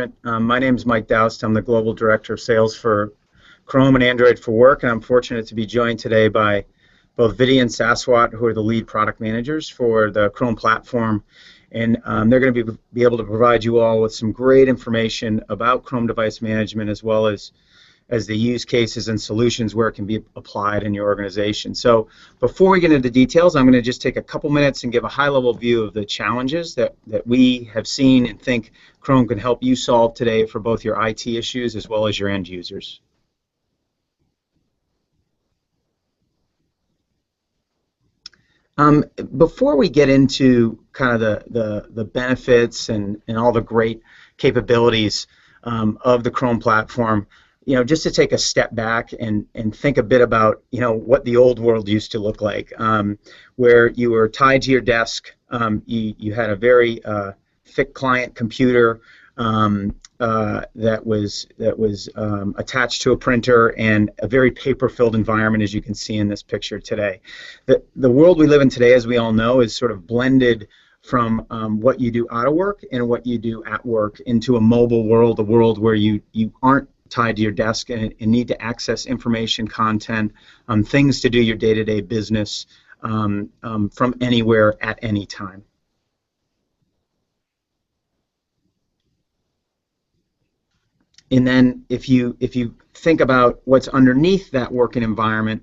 My name is Mike Doust. I'm the Global Director of Sales for Chrome and Android for Work, and I'm fortunate to be joined today by both Vidya and Saswat, who are the lead product managers for the Chrome platform. And they're going to be able to provide you all with some great information about Chrome device management, as well as the use cases and solutions where it can be applied in your organization. So before we get into details, I'm going to just take a couple minutes and give a high-level view of the challenges that we have seen and think Chrome can help you solve today for both your IT issues as well as your end users. Before we get into kind of the benefits and all the great capabilities of the Chrome platform, just to take a step back and think a bit about, what the old world used to look like, where you were tied to your desk, you had a very thick client computer that was attached to a printer, and a very paper-filled environment, as you can see in this picture today. The world we live in today, as we all know, is sort of blended from what you do out of work and what you do at work into a mobile world, a world where you aren't tied to your desk and need to access information, content, things to do your day-to-day business from anywhere at any time. And then if you think about what's underneath that working environment,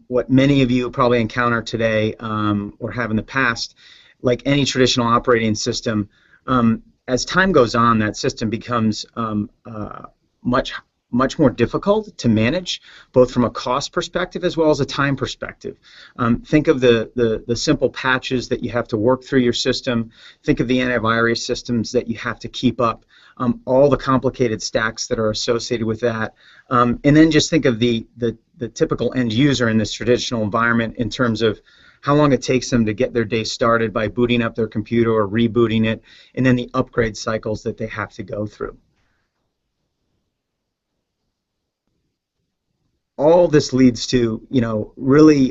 what many of you probably encounter today or have in the past, like any traditional operating system, as time goes on, that system becomes much more difficult to manage, both from a cost perspective as well as a time perspective. Think of the simple patches that you have to work through your system. Think of the antivirus systems that you have to keep up, all the complicated stacks that are associated with that. And then just think of the typical end user in this traditional environment in terms of how long it takes them to get their day started by booting up their computer or rebooting it, and then the upgrade cycles that they have to go through. All this leads to, really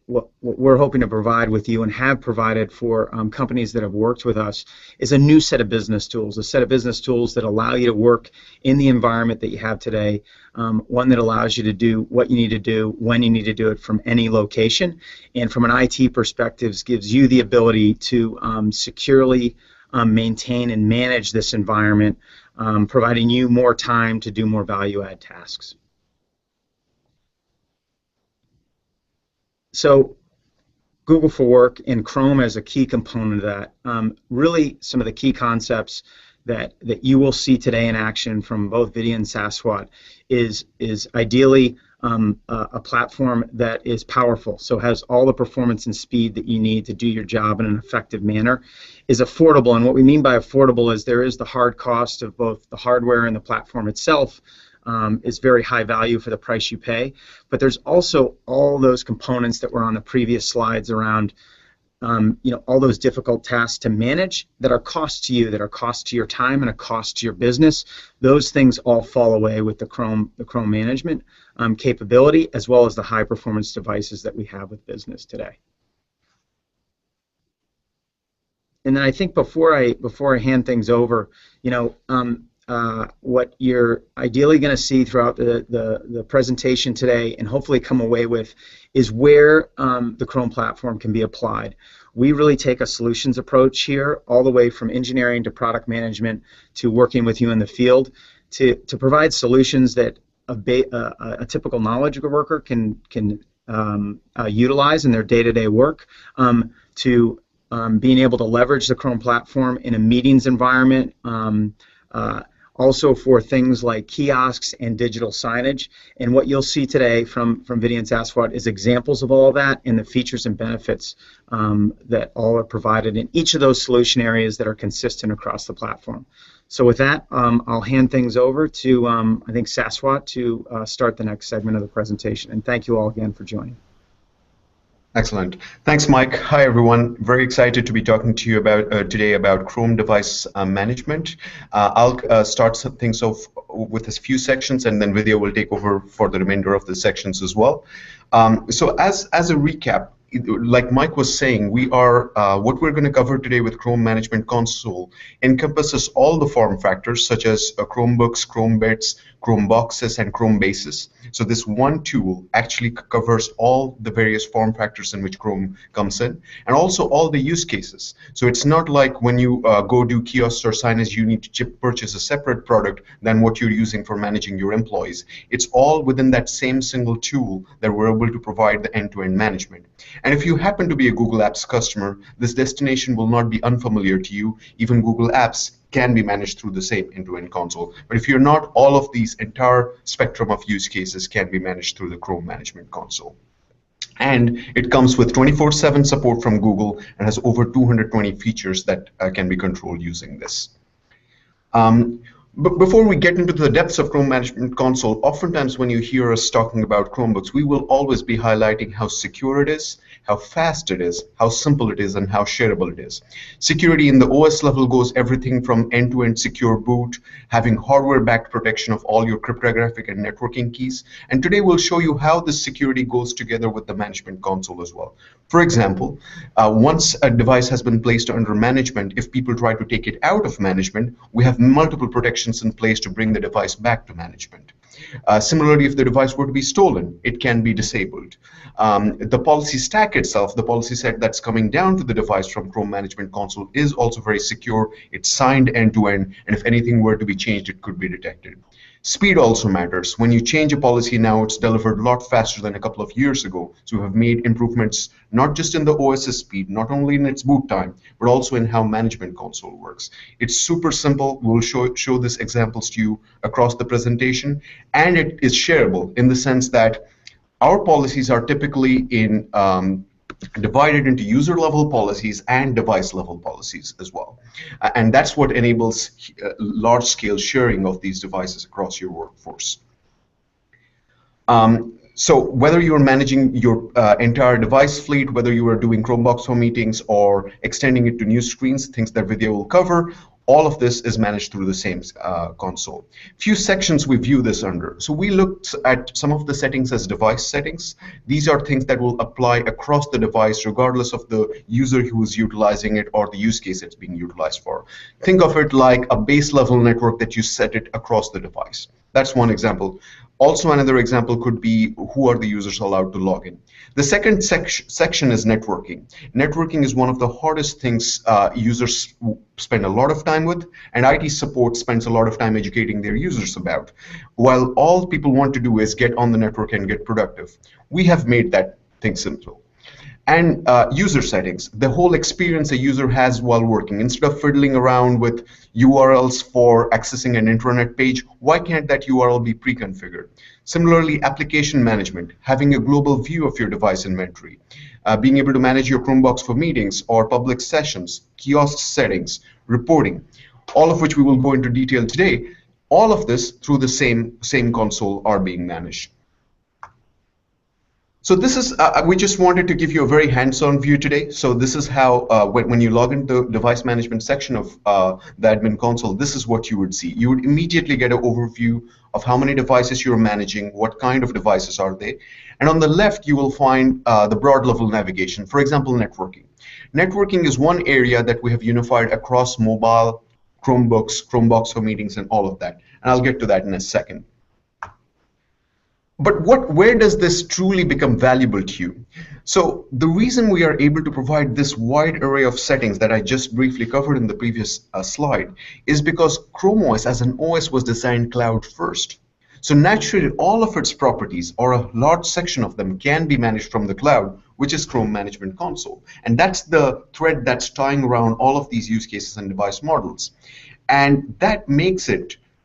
what we're hoping to provide with you and have provided for companies that have worked with us is a new set of business tools, a set of business tools that allow you to work in the environment that you have today, one that allows you to do what you need to do when you need to do it from any location, and from an IT perspective gives you the ability to securely maintain and manage this environment, providing you more time to do more value-add tasks. So Google for Work and Chrome as a key component of that. Really some of the key concepts that you will see today in action from both Vidya and Saswat is ideally a platform that is powerful, so has all the performance and speed that you need to do your job in an effective manner, is affordable. And what we mean by affordable is there is the hard cost of both the hardware and the platform itself. Is very high value for the price you pay, but there's also all those components that were on the previous slides around all those difficult tasks to manage that are cost to you, that are cost to your time and a cost to your business. Those things all fall away with the Chrome management capability, as well as the high performance devices that we have with business today. And then I think before I hand things over, what you're ideally going to see throughout the presentation today and hopefully come away with is where the Chrome platform can be applied. We really take a solutions approach here, all the way from engineering to product management to working with you in the field to provide solutions that a typical knowledge worker can utilize in their day-to-day work, to being able to leverage the Chrome platform in a meetings environment, also for things like kiosks and digital signage. And what you'll see today from Vidya and Saswat is examples of all of that and the features and benefits that all are provided in each of those solution areas that are consistent across the platform. So with that, I'll hand things over to, I think, Saswat to start the next segment of the presentation. And thank you all again for joining. Excellent. Thanks, Mike. Hi, everyone. Very excited to be talking to you about today about Chrome device management. I'll start things off with a few sections, and then Vidya will take over for the remainder of the sections as well. So as a recap, like Mike was saying, what we're going to cover today with Chrome Management Console encompasses all the form factors such as Chromebooks, Chromebits, Chromeboxes, and Chromebases. So this one tool actually covers all the various form factors in which Chrome comes in, and also all the use cases. So it's not like when you go do kiosks or signage, you need to purchase a separate product than what you're using for managing your employees. It's all within that same single tool that we're able to provide the end-to-end management. And if you happen to be a Google Apps customer, this destination will not be unfamiliar to you. Even Google Apps can be managed through the same end-to-end console. But if you're not, all of these entire spectrum of use cases can be managed through the Chrome Management Console. And it comes with 24/7 support from Google and has over 220 features that can be controlled using this. But before we get into the depths of Chrome Management Console, oftentimes when you hear us talking about Chromebooks, we will always be highlighting how secure it is, how fast it is, how simple it is, and how shareable it is. Security in the OS level goes everything from end-to-end secure boot, having hardware-backed protection of all your cryptographic and networking keys. And today we'll show you how this security goes together with the Management Console as well. For example, once a device has been placed under management, if people try to take it out of management, we have multiple protections in place to bring the device back to management. Similarly, if the device were to be stolen, it can be disabled. The policy stack itself, the policy set that's coming down to the device from Chrome Management Console, is also very secure. It's signed end-to-end, and if anything were to be changed, it could be detected. Speed also matters. When you change a policy now, it's delivered a lot faster than a couple of years ago. So we have made improvements not just in the OS's speed, not only in its boot time, but also in how Management Console works. It's super simple. We'll show these examples to you across the presentation, and it is shareable in the sense that our policies are typically divided into user-level policies and device-level policies as well. And that's what enables large-scale sharing of these devices across your workforce. So whether you're managing your entire device fleet, whether you are doing Chromebox home meetings or extending it to new screens, things that video will cover, all of this is managed through the same console. Few sections we view this under. So we looked at some of the settings as device settings. These are things that will apply across the device regardless of the user who is utilizing it or the use case it's being utilized for. Think of it like a base level network that you set it across the device. That's one example. Also, another example could be who are the users allowed to log in. The second section is networking. Networking is one of the hardest things users spend a lot of time with, and IT support spends a lot of time educating their users about. While all people want to do is get on the network and get productive, we have made that thing simple. And user settings, the whole experience a user has while working. Instead of fiddling around with URLs for accessing an intranet page, why can't that URL be pre-configured? Similarly, application management, having a global view of your device inventory, being able to manage your Chromebox for meetings or public sessions, kiosk settings, reporting, all of which we will go into detail today. All of this through the same console are being managed. So this is, we just wanted to give you a very hands-on view today. So this is how, when you log into the device management section of the admin console, this is what you would see. You would immediately get an overview of how many devices you're managing, what kind of devices are they. And on the left, you will find the broad level navigation. For example, networking. Networking is one area that we have unified across mobile, Chromebooks, Chromebox for meetings, and all of that. And I'll get to that in a second. But where does this truly become valuable to you? So the reason we are able to provide this wide array of settings that I just briefly covered in the previous slide is because Chrome OS as an OS was designed cloud first. So naturally, all of its properties, or a large section of them, can be managed from the cloud, which is Chrome Management Console. And that's the thread that's tying around all of these use cases and device models. And that makes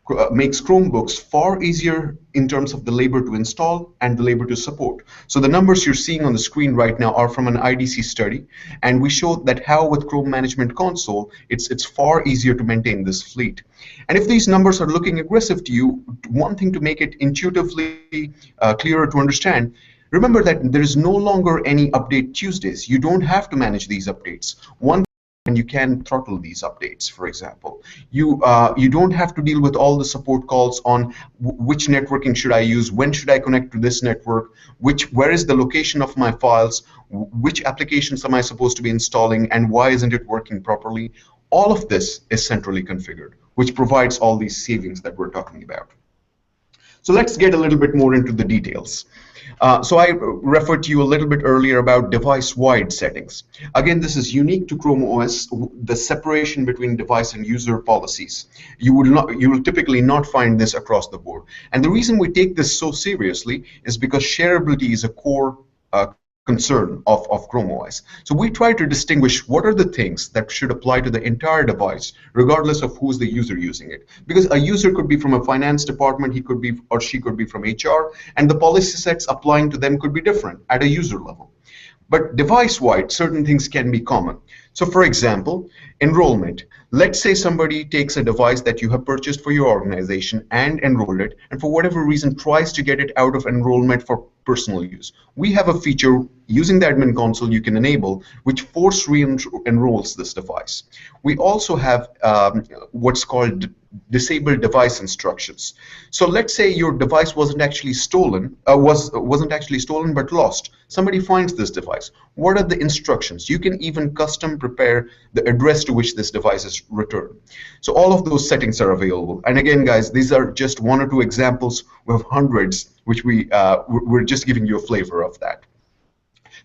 Chromebooks far easier in terms of the labor to install and the labor to support. So the numbers you're seeing on the screen right now are from an IDC study, and we show that how with Chrome Management Console, it's far easier to maintain this fleet. And if these numbers are looking aggressive to you, one thing to make it intuitively clearer to understand, remember that there is no longer any update Tuesdays. You don't have to manage these updates. One and you can throttle these updates, for example. You don't have to deal with all the support calls on which networking should I use, when should I connect to this network, where is the location of my files, which applications am I supposed to be installing, and why isn't it working properly. All of this is centrally configured, which provides all these savings that we're talking about. So let's get a little bit more into the details. So I referred to you a little bit earlier about device-wide settings. Again, this is unique to Chrome OS, the separation between device and user policies. You will typically not find this across the board. And the reason we take this so seriously is because shareability is a core concern of Chrome OS. So we try to distinguish what are the things that should apply to the entire device, regardless of who's the user using it. Because a user could be from a finance department, he could be or she could be from HR, and the policy sets applying to them could be different at a user level. But device-wide, certain things can be common. So for example, enrollment. Let's say somebody takes a device that you have purchased for your organization and enrolled it, and for whatever reason tries to get it out of enrollment for personal use. We have a feature using the admin console you can enable, which force re-enrolls this device. We also have what's called disable device instructions. So let's say your device wasn't actually stolen, but lost. Somebody finds this device. What are the instructions? You can even custom prepare the address to which this device is returned. So all of those settings are available. And again, guys, these are just one or two examples. We have hundreds, which we're just giving you a flavor of that.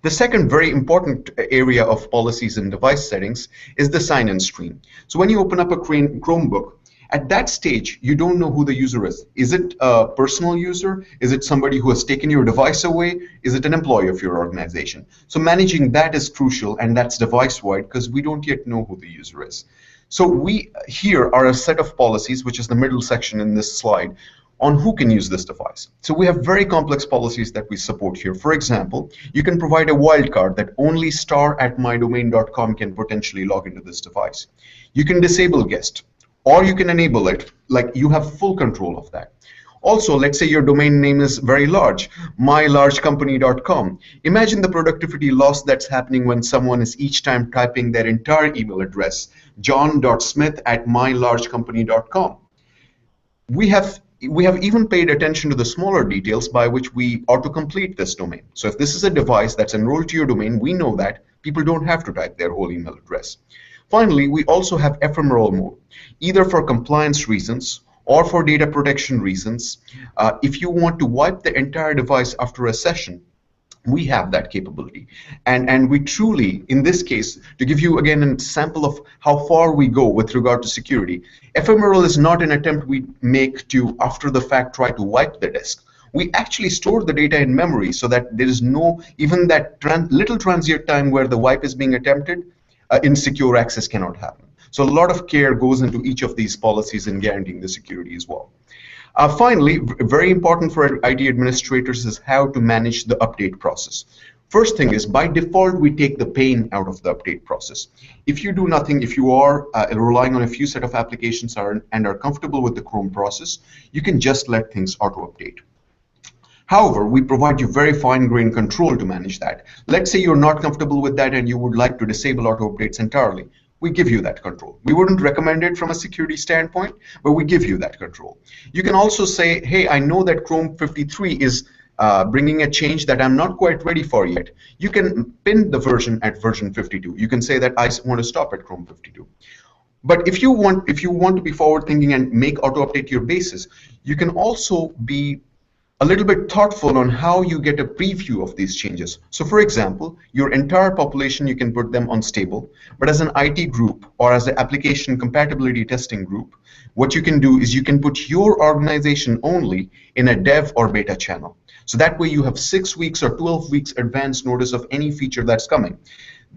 The second very important area of policies and device settings is the sign-in screen. So when you open up a Chromebook, at that stage, you don't know who the user is. Is it a personal user? Is it somebody who has taken your device away? Is it an employee of your organization? So managing that is crucial, and that's device-wide because we don't yet know who the user is. So here are a set of policies, which is the middle section in this slide, on who can use this device. So we have very complex policies that we support here. For example, you can provide a wildcard that only star@mydomain.com can potentially log into this device. You can disable guest, or you can enable it, like you have full control of that. Also, let's say your domain name is very large, mylargecompany.com. Imagine the productivity loss that's happening when someone is each time typing their entire email address, john.smith@mylargecompany.com. We have even paid attention to the smaller details by which we autocomplete this domain. So if this is a device that's enrolled to your domain, we know that people don't have to type their whole email address. Finally, we also have ephemeral mode, either for compliance reasons or for data protection reasons. If you want to wipe the entire device after a session, we have that capability. And we truly, in this case, to give you again a sample of how far we go with regard to security, ephemeral is not an attempt we make to, after the fact, try to wipe the disk. We actually store the data in memory so that there is no, even that little transient time where the wipe is being attempted, insecure access cannot happen. So a lot of care goes into each of these policies in guaranteeing the security as well. Finally, very important for IT administrators is how to manage the update process. First thing is, by default, we take the pain out of the update process. If you do nothing, if you are relying on a few set of applications and are comfortable with the Chrome process, you can just let things auto-update. However, we provide you very fine-grained control to manage that. Let's say you're not comfortable with that and you would like to disable auto-updates entirely. We give you that control. We wouldn't recommend it from a security standpoint, but we give you that control. You can also say, hey, I know that Chrome 53 is bringing a change that I'm not quite ready for yet. You can pin the version at version 52. You can say that I want to stop at Chrome 52. But if you want to be forward-thinking and make auto-update your bases, you can also be a little bit thoughtful on how you get a preview of these changes. So for example, your entire population, you can put them on stable, but as an IT group or as an application compatibility testing group, what you can do is you can put your organization only in a dev or beta channel. So that way you have 6 weeks or 12 weeks advance notice of any feature that's coming.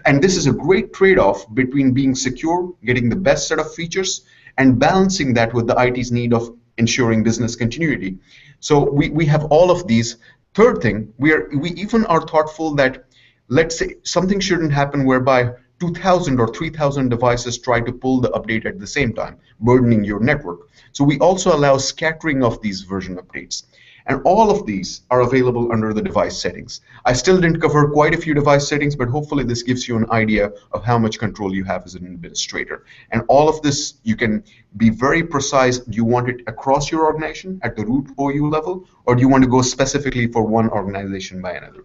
And this is a great trade-off between being secure, getting the best set of features, and balancing that with the IT's need of ensuring business continuity. So we have all of these. Third thing, we even are thoughtful that, let's say something shouldn't happen whereby 2,000 or 3,000 devices try to pull the update at the same time, burdening your network. So we also allow scattering of these version updates. And all of these are available under the device settings. I still didn't cover quite a few device settings, but hopefully this gives you an idea of how much control you have as an administrator. And all of this, you can be very precise. Do you want it across your organization at the root OU level, or do you want to go specifically for one organization by another?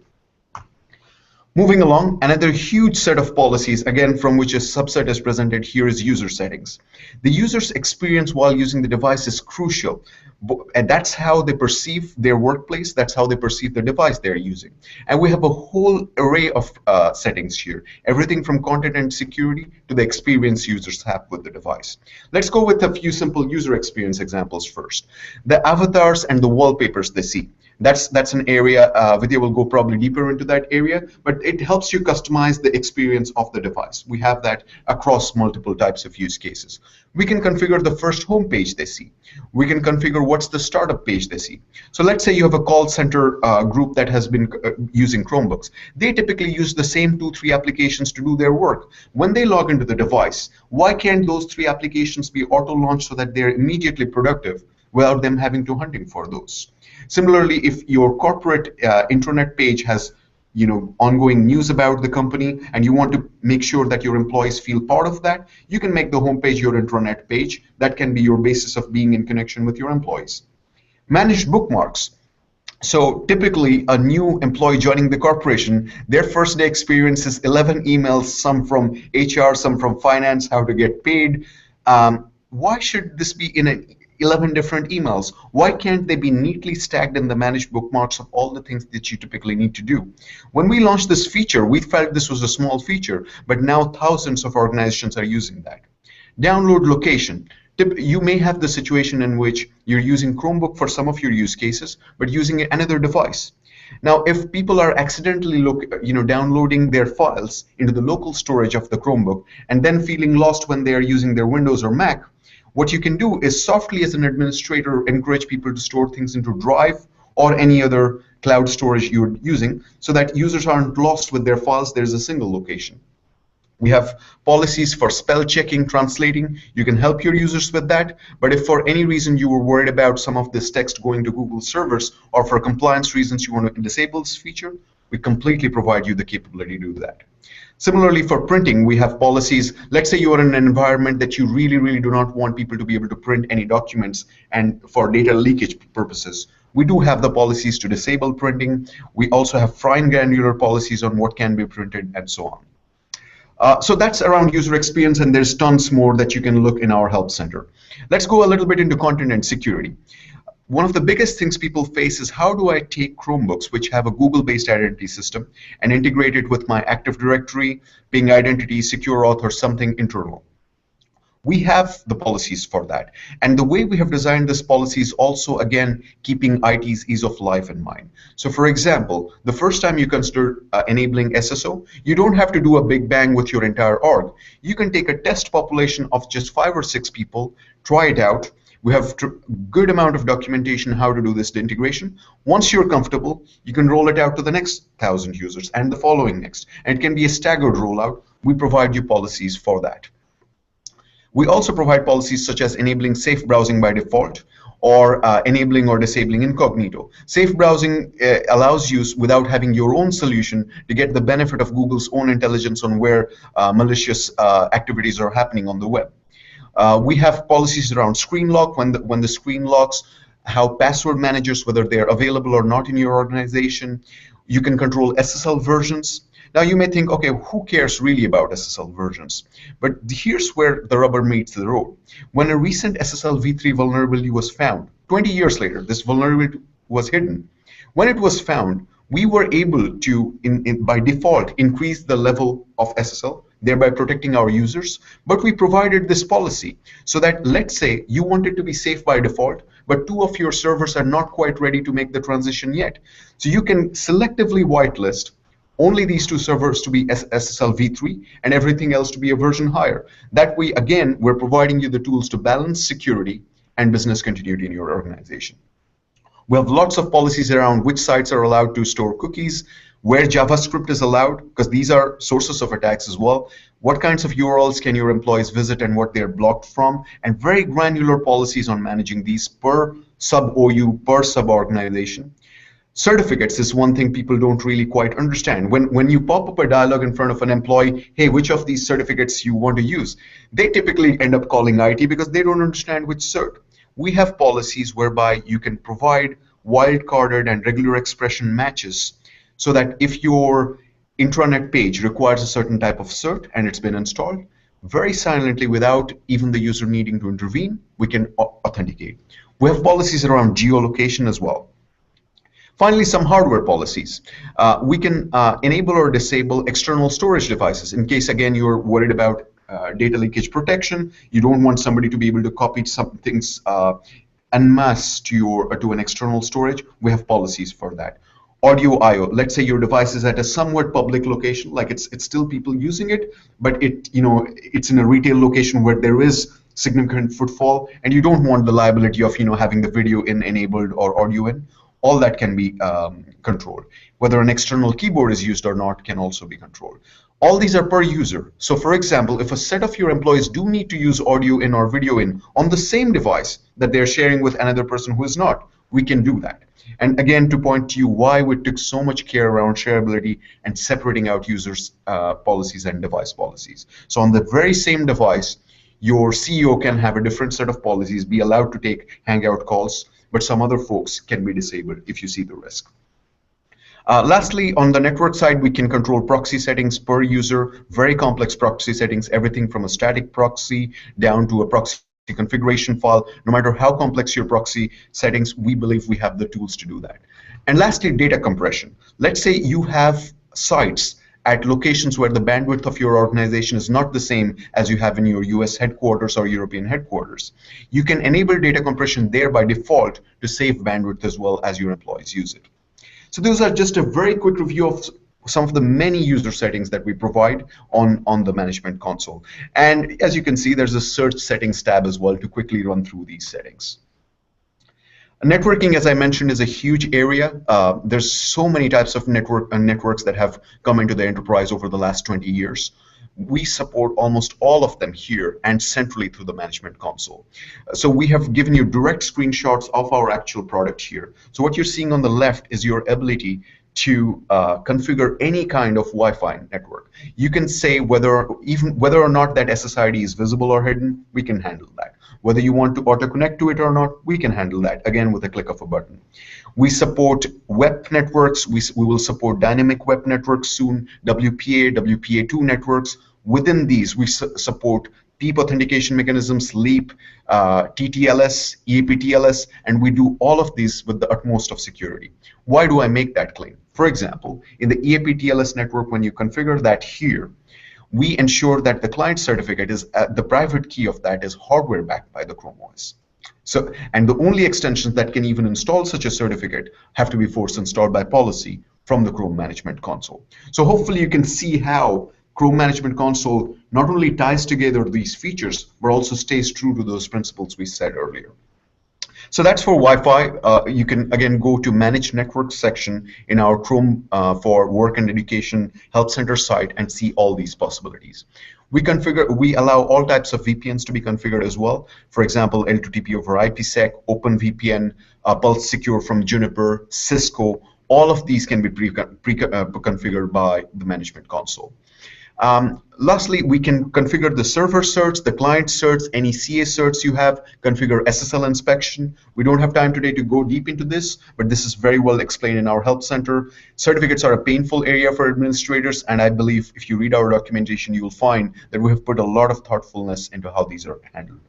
Moving along, another huge set of policies, again, from which a subset is presented here, is user settings. The user's experience while using the device is crucial, and that's how they perceive their workplace, that's how they perceive the device they're using. And we have a whole array of settings here, everything from content and security to the experience users have with the device. Let's go with a few simple user experience examples first. The avatars and the wallpapers they see. That's an area, Vidya will go probably deeper into that area, but it helps you customize the experience of the device. We have that across multiple types of use cases. We can configure the first home page they see. We can configure what's the startup page they see. So let's say you have a call center group that has been using Chromebooks. They typically use the same 2-3 applications to do their work. When they log into the device, why can't those 3 applications be auto-launched so that they're immediately productive without them having to hunting for those? Similarly, if your corporate intranet page has ongoing news about the company and you want to make sure that your employees feel part of that, you can make the homepage your intranet page. That can be your basis of being in connection with your employees. Managed bookmarks. So typically a new employee joining the corporation, their first day experience is 11 emails, some from HR, some from finance, how to get paid. Why should this be in 11 different emails? Why can't they be neatly stacked in the managed bookmarks of all the things that you typically need to do? When we launched this feature, we felt this was a small feature, but now thousands of organizations are using that. Download location. You may have the situation in which you're using Chromebook for some of your use cases, but using another device. Now, if people are accidentally downloading their files into the local storage of the Chromebook and then feeling lost when they are using their Windows or Mac, what you can do is softly, as an administrator, encourage people to store things into Drive or any other cloud storage you're using so that users aren't lost with their files. There's a single location. We have policies for spell checking, translating. You can help your users with that. But if for any reason you were worried about some of this text going to Google servers, or for compliance reasons you want to disable this feature, we completely provide you the capability to do that. Similarly, for printing, we have policies. Let's say you are in an environment that you really do not want people to be able to print any documents, and for data leakage purposes, we do have the policies to disable printing. We also have fine granular policies on what can be printed and so on. So that's around user experience, and there's tons more that you can look in our help center. Let's go a little bit into content and security. One of the biggest things people face is, how do I take Chromebooks, which have a Google-based identity system, and integrate it with my Active Directory, Ping Identity, Secure Auth, or something internal? We have the policies for that. And the way we have designed this policy is also, again, keeping IT's ease of life in mind. So for example, the first time you consider enabling SSO, you don't have to do a big bang with your entire org. You can take a test population of just 5 or 6 people, try it out. We have a good amount of documentation how to do this integration. Once you're comfortable, you can roll it out to the next 1,000 users and the following next. And it can be a staggered rollout. We provide you policies for that. We also provide policies such as enabling safe browsing by default, or enabling or disabling incognito. Safe browsing allows you, without having your own solution, to get the benefit of Google's own intelligence on where malicious activities are happening on the web. We have policies around screen lock, when the screen locks, how password managers, whether they're available or not in your organization. You can control SSL versions. Now you may think, okay, who cares really about SSL versions? But here's where the rubber meets the road. When a recent SSL v3 vulnerability was found, 20 years later, this vulnerability was hidden. When it was found, we were able to, by default, increase the level of SSL, thereby protecting our users. But we provided this policy so that, let's say you want it to be safe by default, but 2 of your servers are not quite ready to make the transition yet. So you can selectively whitelist only these 2 servers to be SSL v3 and everything else to be a version higher. That way, again, we're providing you the tools to balance security and business continuity in your organization. We have lots of policies around which sites are allowed to store cookies, where JavaScript is allowed, because these are sources of attacks as well, what kinds of URLs can your employees visit and what they're blocked from, and very granular policies on managing these per sub-OU, per sub-organization. Certificates is one thing people don't really quite understand. When you pop up a dialog in front of an employee, hey, which of these certificates you want to use, they typically end up calling IT because they don't understand which cert. We have policies whereby you can provide wildcarded and regular expression matches so that if your intranet page requires a certain type of cert and it's been installed, very silently without even the user needing to intervene, we can authenticate. We have policies around geolocation as well. Finally, some hardware policies. We can enable or disable external storage devices in case, again, you're worried about data leakage protection. You don't want somebody to be able to copy some things en masse to an external storage. We have policies for that. Audio I/O. Let's say your device is at a somewhat public location, like it's still people using it, but it's in a retail location where there is significant footfall, and you don't want the liability of having the video in enabled or audio in. All that can be controlled. Whether an external keyboard is used or not can also be controlled. All these are per user. So for example, if a set of your employees do need to use audio in or video in on the same device that they're sharing with another person who is not, we can do that. And again, to point to you why we took so much care around shareability and separating out users' policies and device policies. So on the very same device, your CEO can have a different set of policies, be allowed to take Hangout calls, but some other folks can be disabled if you see the risk. Lastly, on the network side, we can control proxy settings per user, very complex proxy settings, everything from a static proxy down to a proxy configuration file. No matter how complex your proxy settings, we believe we have the tools to do that. And lastly, data compression. Let's say you have sites at locations where the bandwidth of your organization is not the same as you have in your US headquarters or European headquarters. You can enable data compression there by default to save bandwidth as well as your employees use it. So those are just a very quick review of some of the many user settings that we provide on the management console. And as you can see, there's a search settings tab as well to quickly run through these settings. Networking, as I mentioned, is a huge area. There's so many types of networks that have come into the enterprise over the last 20 years. We support almost all of them here and centrally through the management console. So we have given you direct screenshots of our actual product here. So what you're seeing on the left is your ability to configure any kind of Wi-Fi network. You can say whether or not that SSID is visible or hidden, we can handle that. Whether you want to auto-connect to it or not, we can handle that, again, with a click of a button. We support web networks. We will support dynamic web networks soon, WPA, WPA2 networks. Within these, we support PEEP authentication mechanisms, LEAP, TTLS, EAPTLS, and we do all of these with the utmost of security. Why do I make that claim? For example, in the EAPTLS network, when you configure that here, we ensure that the client certificate is the private key of that is hardware backed by the Chrome OS. So, and the only extensions that can even install such a certificate have to be force installed by policy from the Chrome Management Console. So hopefully you can see how Chrome Management Console not only ties together these features, but also stays true to those principles we said earlier. So that's for Wi-Fi. You can again go to Manage Network section in our Chrome for Work and Education Help Center site and see all these possibilities. We allow all types of VPNs to be configured as well. For example, L2TP over IPsec, OpenVPN, Pulse Secure from Juniper, Cisco. All of these can be configured by the Management Console. Lastly, we can configure the server certs, the client certs, any CA certs you have, configure SSL inspection. We don't have time today to go deep into this, but this is very well explained in our help center. Certificates are a painful area for administrators, and I believe if you read our documentation, you will find that we have put a lot of thoughtfulness into how these are handled.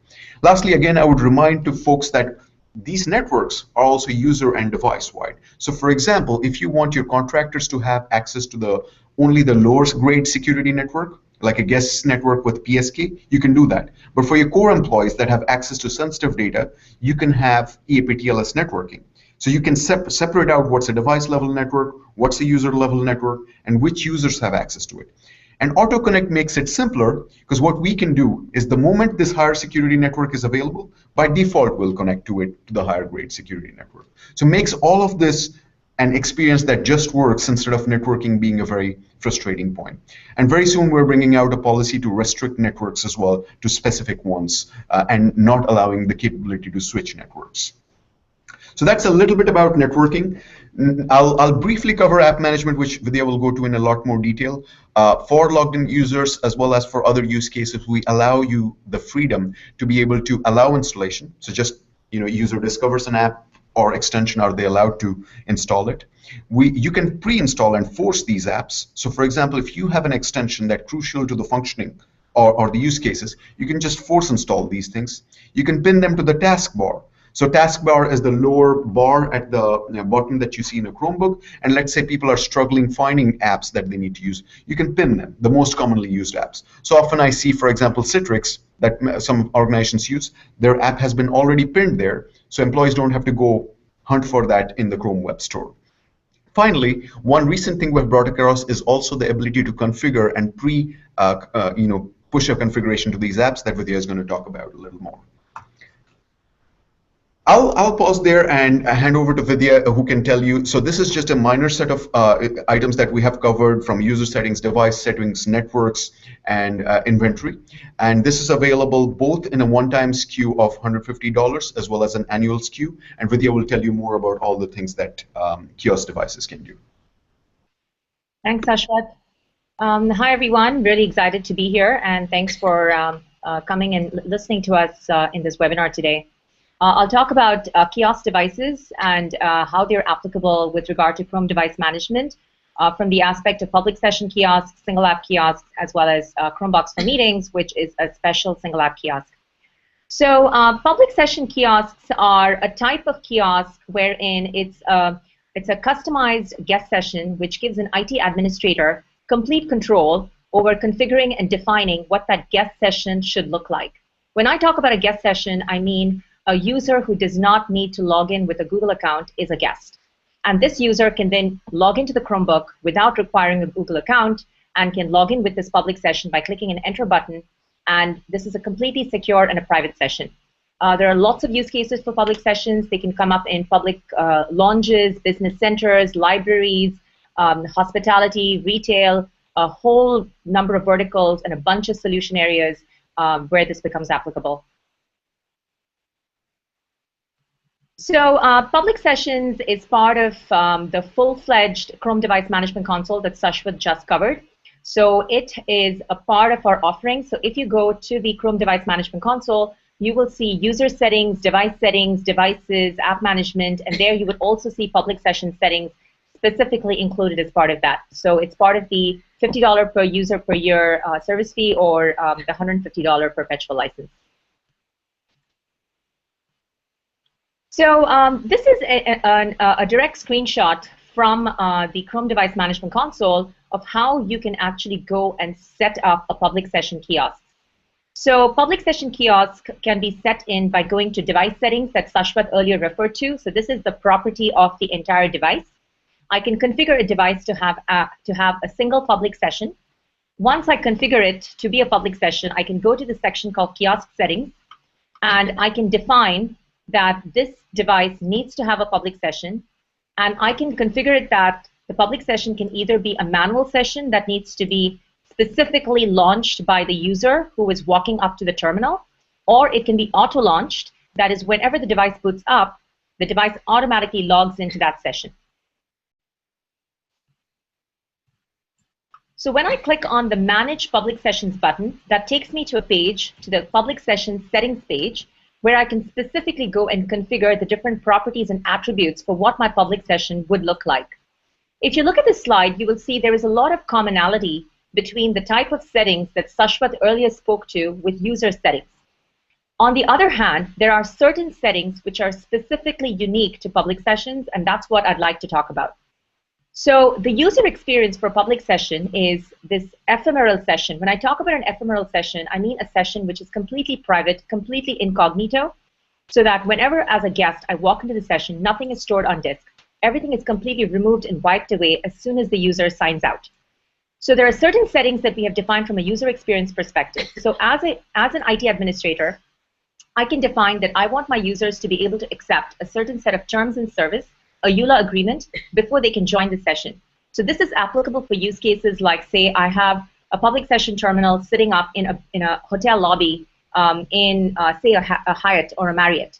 Lastly, again, I would remind to folks that these networks are also user and device wide. So for example, if you want your contractors to have access to only the lower grade security network, like a guest network with PSK, you can do that. But for your core employees that have access to sensitive data, you can have EAPTLS networking. So you can separate out what's a device level network, what's a user level network, and which users have access to it. And AutoConnect makes it simpler because what we can do is the moment this higher security network is available, by default we'll connect to it to the higher grade security network. So it makes all of this an experience that just works instead of networking being a very frustrating point. And very soon we're bringing out a policy to restrict networks as well to specific ones and not allowing the capability to switch networks. So that's a little bit about networking. I'll briefly cover app management, which Vidya will go to in a lot more detail. For logged in users, as well as for other use cases, we allow you the freedom to be able to allow installation. So just, user discovers an app or extension, are they allowed to install it? You can pre-install and force these apps. So for example, if you have an extension that's crucial to the functioning or the use cases, you can just force install these things. You can pin them to the taskbar. So taskbar is the lower bar at the bottom that you see in a Chromebook. And let's say people are struggling finding apps that they need to use. You can pin them, the most commonly used apps. So often I see, for example, Citrix, that some organizations use, their app has been already pinned there. So employees don't have to go hunt for that in the Chrome Web Store. Finally, one recent thing we've brought across is also the ability to configure and push a configuration to these apps that Vidya is going to talk about a little more. I'll pause there and hand over to Vidya, who can tell you. So this is just a minor set of items that we have covered, from user settings, device settings, networks, and inventory. And this is available both in a one-time SKU of $150 as well as an annual SKU. And Vidya will tell you more about all the things that kiosk devices can do. Thanks, Ashwath. Hi, everyone. Really excited to be here, and thanks for coming and listening to us in this webinar today. I'll talk about kiosk devices and how they're applicable with regard to Chrome device management from the aspect of public session kiosks, single app kiosks, as well as Chromebox for Meetings, which is a special single app kiosk. So public session kiosks are a type of kiosk wherein it's a customized guest session which gives an IT administrator complete control over configuring and defining what that guest session should look like. When I talk about a guest session, I mean a user who does not need to log in with a Google account is a guest. And this user can then log into the Chromebook without requiring a Google account and can log in with this public session by clicking an enter button. And this is a completely secure and a private session. There are lots of use cases for public sessions. They can come up in public lounges, business centers, libraries, hospitality, retail, a whole number of verticals and a bunch of solution areas where this becomes applicable. So public sessions is part of the full-fledged Chrome Device Management Console that Ashwath just covered. So it is a part of our offering. So if you go to the Chrome Device Management Console, you will see user settings, devices, app management, and there you would also see public session settings specifically included as part of that. So it's part of the $50 per user per year service fee, or the $150 perpetual license. So this is a direct screenshot from the Chrome Device Management Console of how you can actually go and set up a public session kiosk. So public session kiosk can be set in by going to device settings that Ashwath earlier referred to. So this is the property of the entire device. I can configure a device to have a single public session. Once I configure it to be a public session, I can go to the section called kiosk settings, and I can define that this device needs to have a public session, and I can configure it that the public session can either be a manual session that needs to be specifically launched by the user who is walking up to the terminal, or it can be auto-launched, that is, whenever the device boots up, the device automatically logs into that session. So when I click on the Manage Public Sessions button, that takes me to a page, to the Public Session Settings page, where I can specifically go and configure the different properties and attributes for what my public session would look like. If you look at this slide, you will see there is a lot of commonality between the type of settings that Ashwath earlier spoke to with user settings. On the other hand, there are certain settings which are specifically unique to public sessions, and that's what I'd like to talk about. So the user experience for a public session is this ephemeral session. When I talk about an ephemeral session, I mean a session which is completely private, completely incognito, so that whenever, as a guest, I walk into the session, nothing is stored on disk. Everything is completely removed and wiped away as soon as the user signs out. So there are certain settings that we have defined from a user experience perspective. So as an IT administrator, I can define that I want my users to be able to accept a certain set of terms and service a EULA agreement before they can join the session. So this is applicable for use cases like, say, I have a public session terminal sitting up in a hotel lobby say, a Hyatt or a Marriott.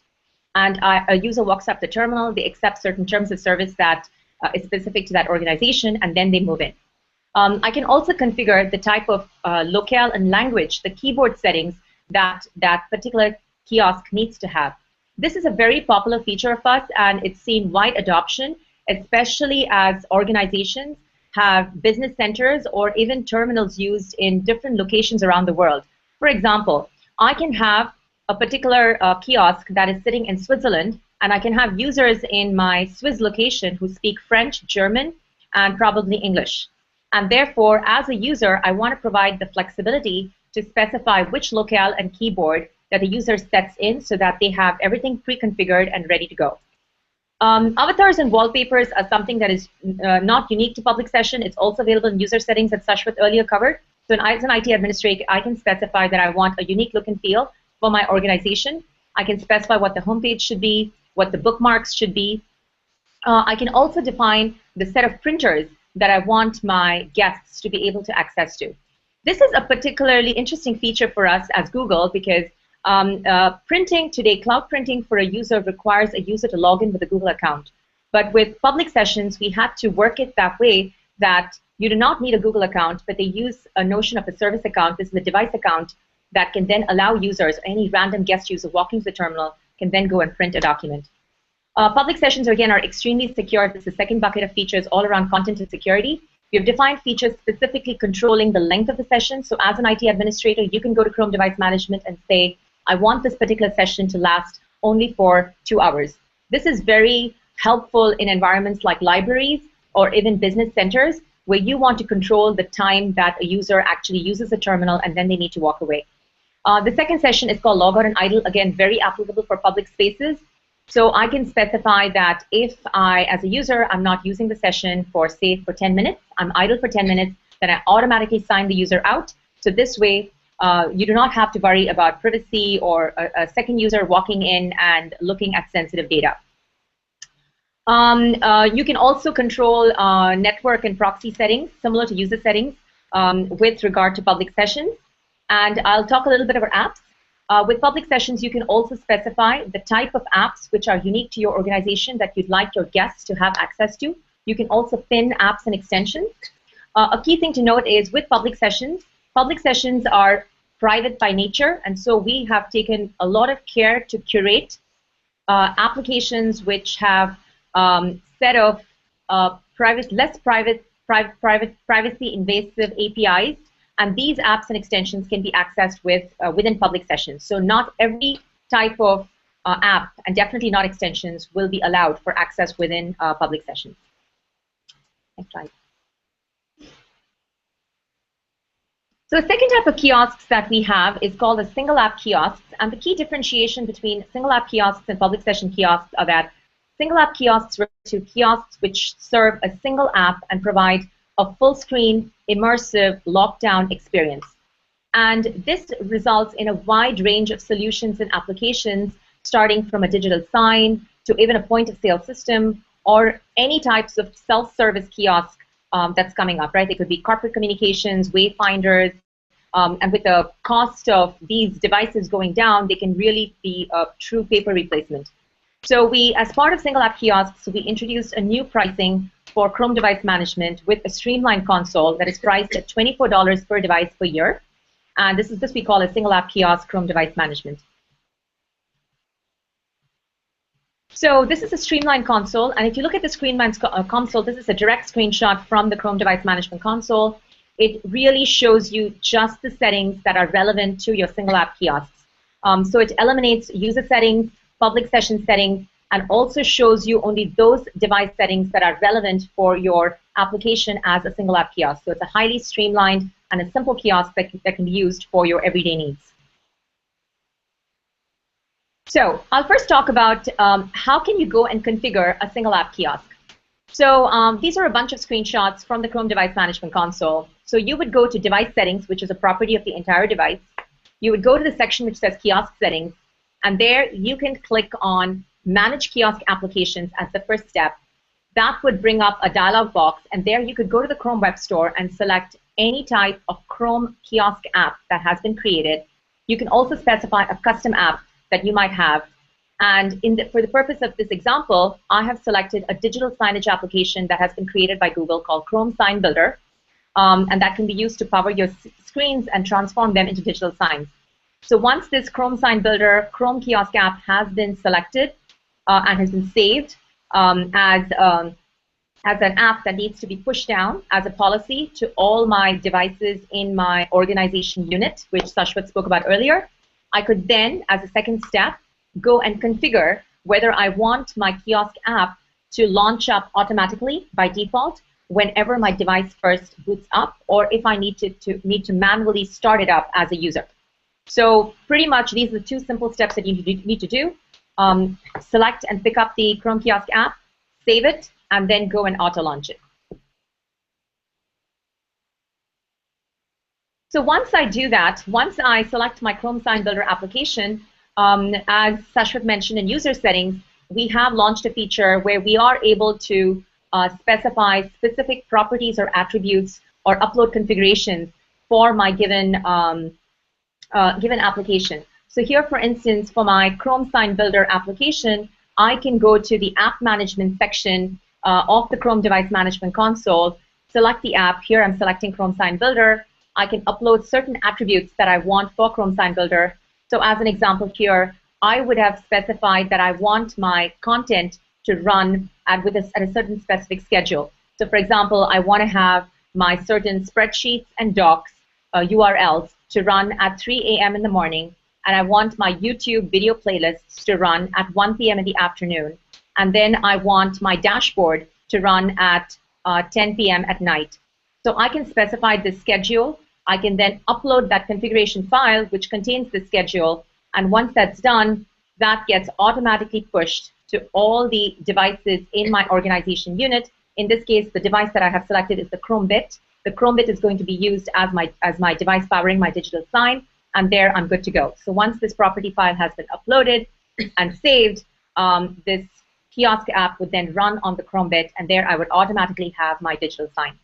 And a user walks up the terminal, they accept certain terms of service that is specific to that organization, and then they move in. I can also configure the type of locale and language, the keyboard settings that that particular kiosk needs to have. This is a very popular feature of us, and it's seen wide adoption, especially as organizations have business centers or even terminals used in different locations around the world. For example, I can have a particular kiosk that is sitting in Switzerland, and I can have users in my Swiss location who speak French, German, and probably English. And therefore, as a user, I want to provide the flexibility to specify which locale and keyboard that the user sets in so that they have everything pre-configured and ready to go. Avatars and wallpapers are something that is not unique to public session. It's also available in user settings that Sashwat earlier covered. So as an IT administrator, I can specify that I want a unique look and feel for my organization. I can specify what the homepage should be, what the bookmarks should be. I can also define the set of printers that I want my guests to be able to access to. This is a particularly interesting feature for us as Google because printing today, cloud printing for a user requires a user to log in with a Google account. But with public sessions, we had to work it that way that you do not need a Google account, but they use a notion of a service account. This is a device account that can then allow users, any random guest user walking to the terminal, can then go and print a document. Public sessions, again, are extremely secure. This is the second bucket of features all around content and security. We have defined features specifically controlling the length of the session. So as an IT administrator, you can go to Chrome Device Management and say, I want this particular session to last only for 2 hours. This is very helpful in environments like libraries or even business centers where you want to control the time that a user actually uses a terminal and then they need to walk away. The second session is called Log Out and Idle, again, very applicable for public spaces. So I can specify that if I, as a user, I'm not using the session for, say, for 10 minutes, I'm idle for 10 minutes, then I automatically sign the user out. So this way, you do not have to worry about privacy or a second user walking in and looking at sensitive data. You can also control network and proxy settings, similar to user settings, with regard to public sessions. And I'll talk a little bit about apps. With public sessions, you can also specify the type of apps which are unique to your organization that you'd like your guests to have access to. You can also pin apps and extensions. A key thing to note is with public sessions are private by nature, and so we have taken a lot of care to curate applications which have set of less privacy invasive APIs. And these apps and extensions can be accessed within public sessions. So not every type of app, and definitely not extensions, will be allowed for access within public sessions. Next slide. So the second type of kiosks that we have is called a single app kiosks. And the key differentiation between single app kiosks and public session kiosks are that single app kiosks refer to kiosks which serve a single app and provide a full-screen, immersive, lockdown experience. And this results in a wide range of solutions and applications, starting from a digital sign to even a point-of-sale system or any types of self-service kiosk that's coming up, right? They could be corporate communications, wayfinders, and with the cost of these devices going down, they can really be a true paper replacement. So we, as part of single app kiosks, we introduced a new pricing for Chrome Device Management with a Streamlined Console that is priced at $24 per device per year. And this we call a single app kiosk Chrome Device Management. So this is a Streamlined Console. And if you look at the Streamlined Console, this is a direct screenshot from the Chrome Device Management Console. It really shows you just the settings that are relevant to your single app kiosks. So it eliminates user settings, public session settings, and also shows you only those device settings that are relevant for your application as a single app kiosk. So it's a highly streamlined and a simple kiosk that can be used for your everyday needs. So I'll first talk about how can you go and configure a single app kiosk. So these are a bunch of screenshots from the Chrome Device Management Console. So you would go to Device Settings, which is a property of the entire device. You would go to the section which says Kiosk Settings, and there you can click on Manage Kiosk Applications as the first step. that would bring up a dialog box, and there you could go to the Chrome Web Store and select any type of Chrome Kiosk app that has been created. You can also specify a custom app that you might have. And for the purpose of this example, I have selected a digital signage application that has been created by Google called Chrome Sign Builder, and that can be used to power your screens and transform them into digital signs. So once this Chrome Sign Builder Chrome Kiosk app has been selected and has been saved as an app that needs to be pushed down as a policy to all my devices in my organization unit, which Sashwat spoke about earlier, I could then, as a second step, go and configure whether I want my kiosk app to launch up automatically by default whenever my device first boots up, or if I need to manually start it up as a user. So pretty much these are the two simple steps that you need to do. Select and pick up the Chrome Kiosk app, save it, and then go and auto-launch it. So once I do that, once I select my Chrome Sign Builder application, as Sashwat mentioned in user settings, we have launched a feature where we are able to specify specific properties or attributes or upload configurations for my given application. So here, for instance, for my Chrome Sign Builder application, I can go to the app management section of the Chrome Device Management Console, select the app. Here I'm selecting Chrome Sign Builder. I can upload certain attributes that I want for Chrome Sign Builder. So as an example here, I would have specified that I want my content to run at a certain specific schedule. So for example, I want to have my certain spreadsheets and docs URLs to run at 3 a.m. in the morning, and I want my YouTube video playlists to run at 1 p.m. in the afternoon, and then I want my dashboard to run at 10 p.m. at night. So I can specify the schedule. I can then upload that configuration file which contains the schedule, and once that's done, that gets automatically pushed to all the devices in my organization unit. In this case, the device that I have selected is the Chrome Bit. The Chrome Bit is going to be used as my device powering my digital sign, and there I'm good to go. So once this property file has been uploaded and saved, this kiosk app would then run on the Chrome Bit, and there I would automatically have my digital sign.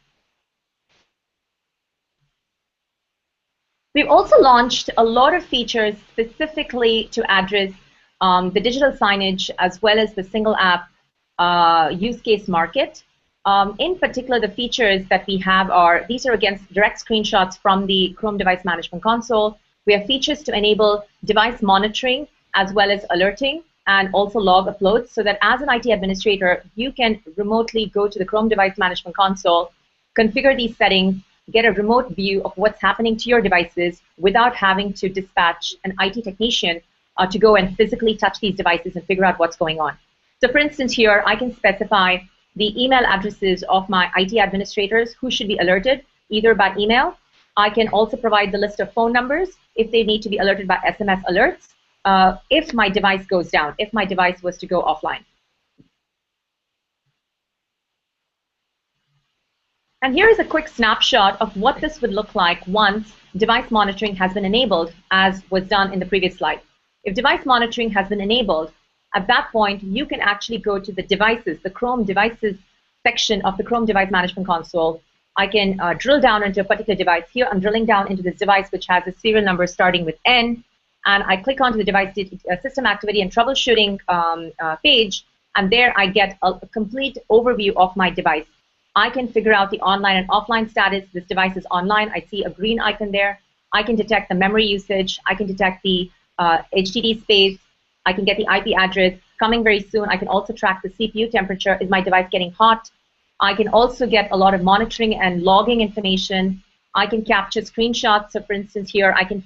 We've also launched a lot of features specifically to address the digital signage as well as the single app use case market. In particular, the features that we have these are against direct screenshots from the Chrome Device Management Console. We have features to enable device monitoring as well as alerting, and also log uploads, so that as an IT administrator, you can remotely go to the Chrome Device Management Console, configure these settings, get a remote view of what's happening to your devices without having to dispatch an IT technician to go and physically touch these devices and figure out what's going on. So for instance here, I can specify the email addresses of my IT administrators who should be alerted, either by email. I can also provide the list of phone numbers if they need to be alerted by SMS alerts, if my device goes down, if my device was to go offline. And here is a quick snapshot of what this would look like once device monitoring has been enabled, as was done in the previous slide. If device monitoring has been enabled, at that point, you can actually go to the devices, the Chrome devices section of the Chrome Device Management Console. I can drill down into a particular device. Here, I'm drilling down into this device, which has a serial number starting with N. And I click onto the device system activity and troubleshooting page. And there I get a complete overview of my device. I can figure out the online and offline status. This device is online. I see a green icon there. I can detect the memory usage. I can detect the HDD space. I can get the IP address. Coming very soon, I can also track the CPU temperature. Is my device getting hot? I can also get a lot of monitoring and logging information. I can capture screenshots. So for instance, here I can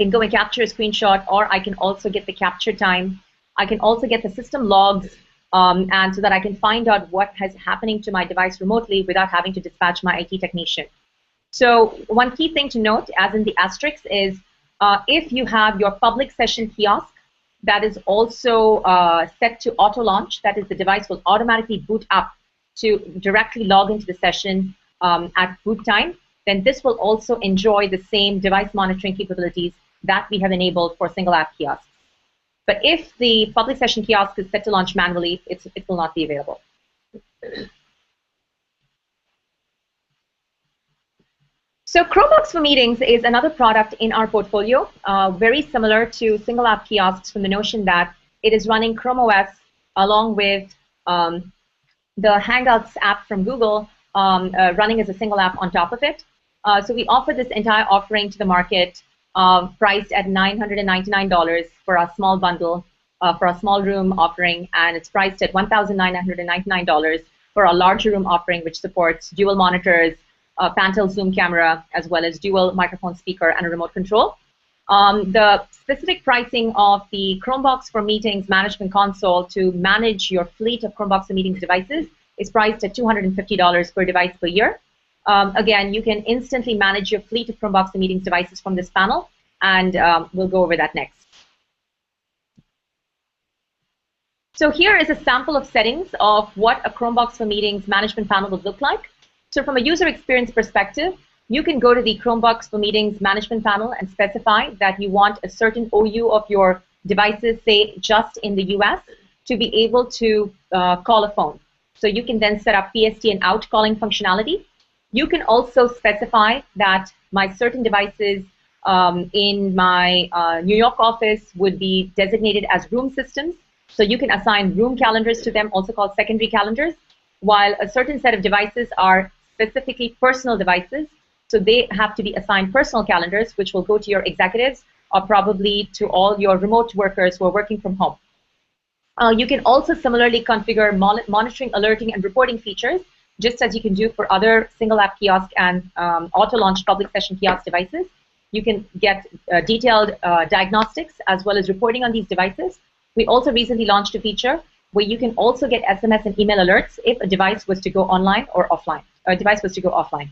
go and capture a screenshot, or I can also get the capture time. I can also get the system logs, and so that I can find out what is happening to my device remotely without having to dispatch my IT technician. So one key thing to note, as in the asterisk, is if you have your public session kiosk that is also set to auto launch, that is, the device will automatically boot up to directly log into the session at boot time, then this will also enjoy the same device monitoring capabilities that we have enabled for single app kiosks. But if the public session kiosk is set to launch manually, it will not be available. So Chromebox for Meetings is another product in our portfolio, very similar to single app kiosks from the notion that it is running Chrome OS along with the Hangouts app from Google running as a single app on top of it. So we offer this entire offering to the market priced at $999 for a small bundle, for a small room offering, and it's priced at $1,999 for a larger room offering, which supports dual monitors, Pantel Zoom camera, as well as dual microphone speaker and a remote control. The specific pricing of the Chromebox for Meetings management console to manage your fleet of Chromebox for Meetings devices is priced at $250 per device per year. Again, you can instantly manage your fleet of Chromebox for Meetings devices from this panel, and we'll go over that next. So here is a sample of settings of what a Chromebox for Meetings management panel would look like. So from a user experience perspective, you can go to the Chromebox for Meetings management panel and specify that you want a certain OU of your devices, say just in the US, to be able to call a phone. So you can then set up PST and out calling functionality. You can also specify that my certain devices in my New York office would be designated as room systems. So you can assign room calendars to them, also called secondary calendars, while a certain set of devices are specifically personal devices. So they have to be assigned personal calendars, which will go to your executives or probably to all your remote workers who are working from home. You can also similarly configure monitoring, alerting, and reporting features, just as you can do for other single app kiosk and auto-launched public session kiosk devices. You can get detailed diagnostics as well as reporting on these devices. We also recently launched a feature where you can also get SMS and email alerts if a device was to go online or offline, or a device was to go offline.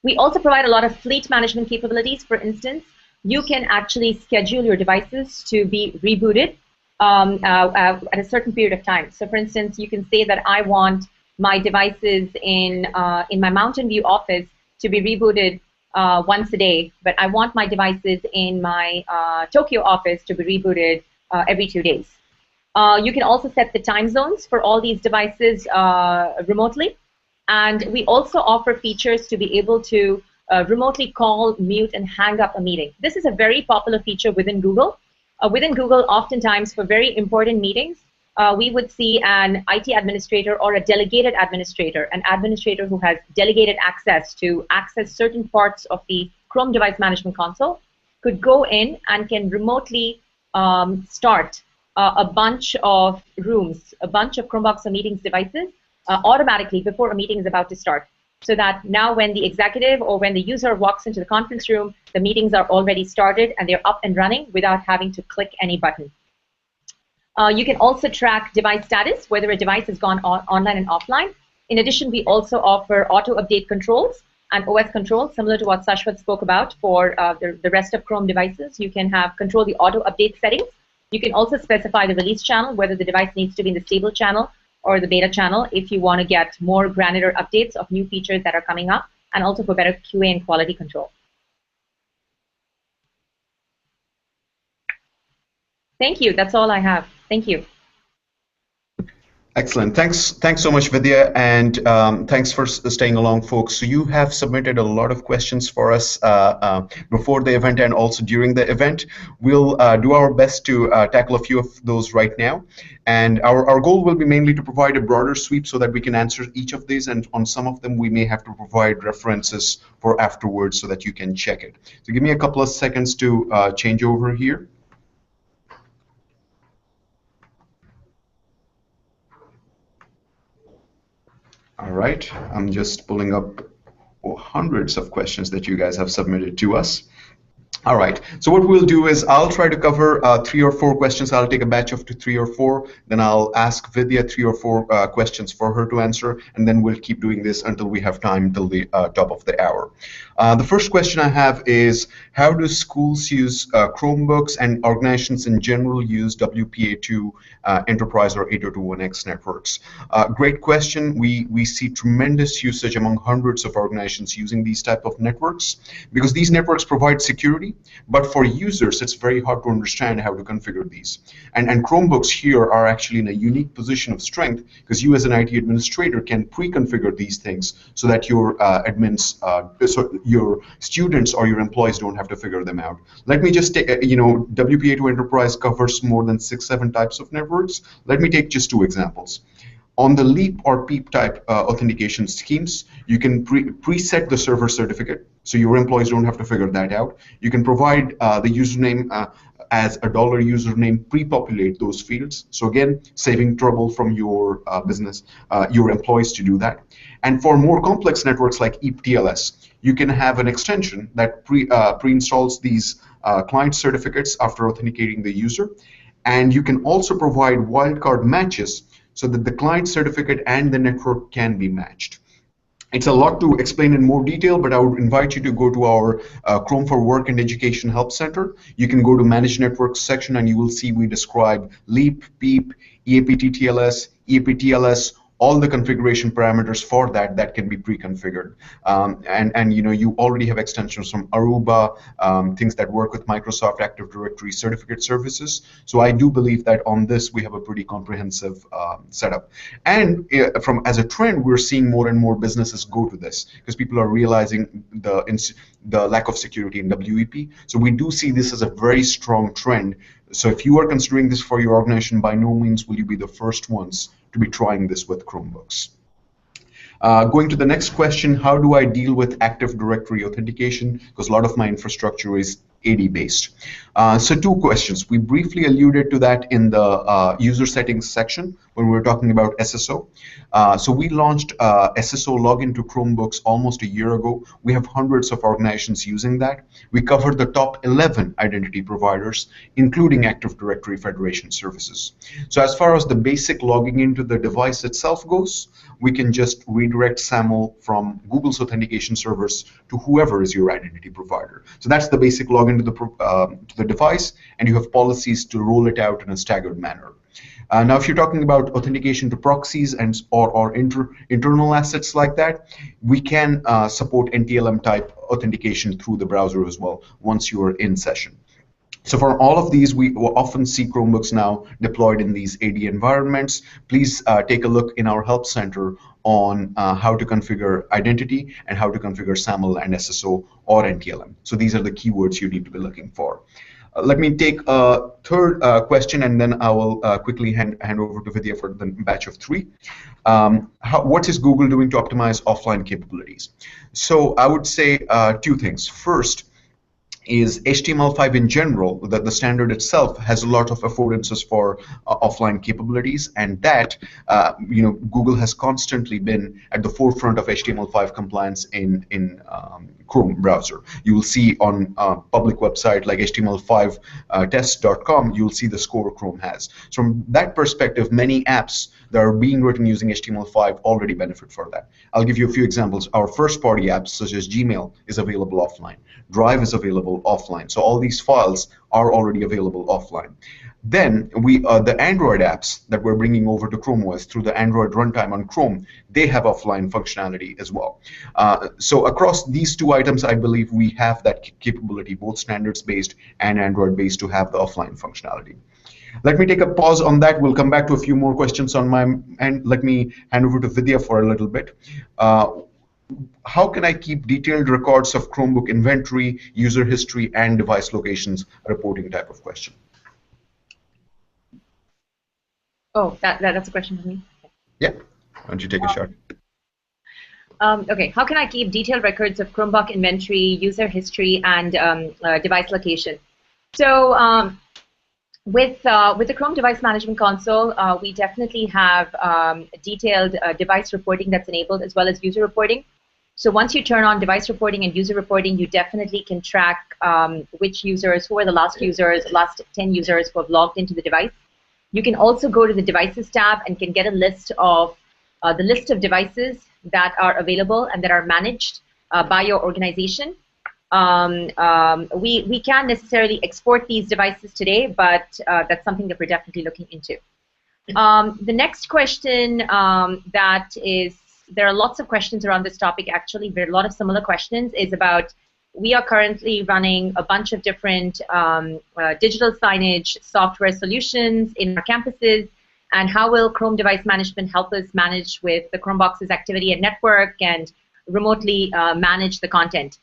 We also provide a lot of fleet management capabilities. For instance, you can actually schedule your devices to be rebooted at a certain period of time. So for instance, you can say that I want my devices in my Mountain View office to be rebooted once a day, but I want my devices in my Tokyo office to be rebooted every 2 days. You can also set the time zones for all these devices remotely. And we also offer features to be able to remotely call, mute, and hang up a meeting. This is a very popular feature within Google. Within Google, oftentimes for very important meetings, we would see an IT administrator or a delegated administrator, an administrator who has delegated access to access certain parts of the Chrome device management console, could go in and can remotely start a bunch of rooms, a bunch of Chromebox for Meetings devices automatically before a meeting is about to start. So that now when the executive or when the user walks into the conference room, the meetings are already started and they're up and running without having to click any button. You can also track device status, whether a device has gone online and offline. In addition, we also offer auto-update controls and OS controls, similar to what Sashwat spoke about for the rest of Chrome devices. You can have control the auto-update settings. You can also specify the release channel, whether the device needs to be in the stable channel or the beta channel if you want to get more granular updates of new features that are coming up, and also for better QA and quality control. Thank you. That's all I have. Thank you. Excellent. Thanks so much, Vidya, and thanks for staying along, folks. So you have submitted a lot of questions for us before the event and also during the event. We'll do our best to tackle a few of those right now. And our goal will be mainly to provide a broader sweep so that we can answer each of these, and on some of them we may have to provide references for afterwards so that you can check it. So give me a couple of seconds to change over here. All right, I'm just pulling up hundreds of questions that you guys have submitted to us. All right, so what we'll do is I'll try to cover 3 or 4 questions. I'll take a batch of 3 or 4, then I'll ask Vidya 3 or 4 questions for her to answer, and then we'll keep doing this until we have time till the top of the hour. The first question I have is, how do schools use Chromebooks and organizations in general use WPA2 enterprise or 802.1x networks? Great question. We see tremendous usage among hundreds of organizations using these type of networks because these networks provide security. easily, but for users, it's very hard to understand how to configure these. And Chromebooks here are actually in a unique position of strength because you as an IT administrator can pre-configure these things so that your so your students or your employees don't have to figure them out. Let me just take, WPA2 Enterprise covers more than 6-7 types of networks. Let me take just 2 examples. On the LEAP or PEEP type authentication schemes, you can preset the server certificate, so your employees don't have to figure that out. You can provide the username as a dollar username, pre-populate those fields. So again, saving trouble from your business, your employees to do that. And for more complex networks like EAP-TLS, you can have an extension that pre-installs these client certificates after authenticating the user. And you can also provide wildcard matches so that the client certificate and the network can be matched. It's a lot to explain in more detail, but I would invite you to go to our Chrome for Work and Education Help Center. You can go to Manage Networks section and you will see we describe LEAP, PEEP, EAP-TLS, EAP-TLS, all the configuration parameters for that can be pre-configured. And you already have extensions from Aruba, things that work with Microsoft Active Directory certificate services. So I do believe that on this we have a pretty comprehensive setup. And as a trend, we're seeing more and more businesses go to this because people are realizing the lack of security in WEP. So we do see this as a very strong trend. So if you are considering this for your organization, by no means will you be the first ones to be trying this with Chromebooks. Going to the next question, how do I deal with Active Directory authentication? Because a lot of my infrastructure is AD based. So 2 questions. We briefly alluded to that in the user settings section when we were talking about SSO. So we launched SSO login to Chromebooks almost a year ago. We have hundreds of organizations using that. We covered the top 11 identity providers, including Active Directory Federation services. So as far as the basic logging into the device itself goes, we can just redirect SAML from Google's authentication servers to whoever is your identity provider. So that's the basic login to the device, and you have policies to roll it out in a staggered manner. Now, if you're talking about authentication to proxies and or internal assets like that, we can support NTLM type authentication through the browser as well once you are in session. So for all of these, we will often see Chromebooks now deployed in these AD environments. Please take a look in our help center on how to configure identity and how to configure SAML and SSO or NTLM. So these are the keywords you need to be looking for. Let me take a third question, and then I will quickly hand over to Vidya for the batch of 3. What is Google doing to optimize offline capabilities? So I would say 2 things. First, is HTML5 in general, that the standard itself has a lot of affordances for offline capabilities, and that Google has constantly been at the forefront of HTML5 compliance in Chrome browser. You will see on public website like html5test.com, you will see the score Chrome has. So from that perspective, many apps that are being written using HTML5 already benefit for that. I'll give you a few examples. Our first-party apps, such as Gmail, is available offline. Drive is available offline. So all these files are already available offline. Then the Android apps that we're bringing over to Chrome OS through the Android runtime on Chrome, they have offline functionality as well. So across these 2 items, I believe we have that capability, both standards-based and Android-based, to have the offline functionality. Let me take a pause on that. We'll come back to a few more questions on my end. Let me hand over to Vidya for a little bit. How can I keep detailed records of Chromebook inventory, user history, and device locations? Reporting type of question. Oh, that's a question for me? Yeah, why don't you take a shot? Okay, how can I keep detailed records of Chromebook inventory, user history, and device location? So with the Chrome Device Management Console, we definitely have detailed device reporting that's enabled, as well as user reporting. So once you turn on device reporting and user reporting, you definitely can track which users, who are the last users, last 10 users who have logged into the device. You can also go to the Devices tab and can get a list of the list of devices that are available and that are managed by your organization. We can't necessarily export these devices today, but that's something that we're definitely looking into. The next question there are lots of questions around this topic, actually. There are a lot of similar questions, is about we are currently running a bunch of different digital signage software solutions in our campuses. And how will Chrome device management help us manage with the Chromebox's activity and network and remotely manage the content?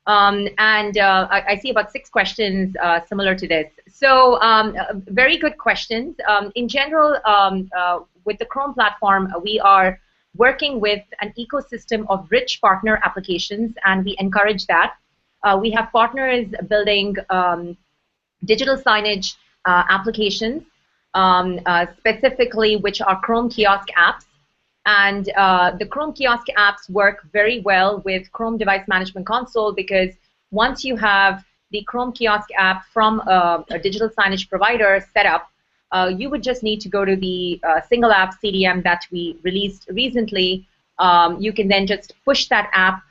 I see about 6 questions similar to this. So very good questions. In general, with the Chrome platform, we are working with an ecosystem of rich partner applications, and we encourage that. We have partners building digital signage applications, specifically which are Chrome Kiosk apps. And the Chrome Kiosk apps work very well with Chrome Device Management Console, because once you have the Chrome Kiosk app from a digital signage provider set up, you would just need to go to the single app CDM that we released recently. You can then just push that app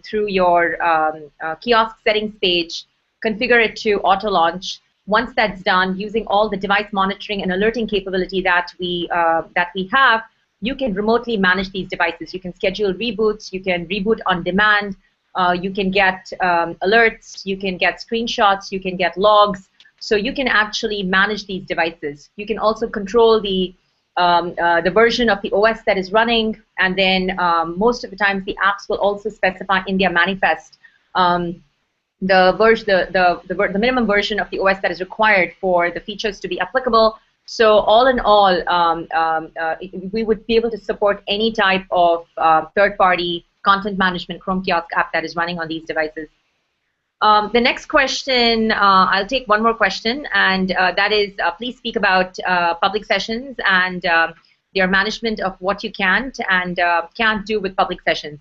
through your kiosk settings page, configure it to auto launch. Once that's done, using all the device monitoring and alerting capability that we have, you can remotely manage these devices. You can schedule reboots, you can reboot on demand, you can get alerts, you can get screenshots, you can get logs. So you can actually manage these devices. You can also control the version of the OS that is running, and then most of the times the apps will also specify in their manifest the minimum version of the OS that is required for the features to be applicable. So all in all, we would be able to support any type of third-party content management Chrome Kiosk app that is running on these devices. The next question, I'll take one more question, and that is, please speak about public sessions and their management of what you can't and can't do with public sessions.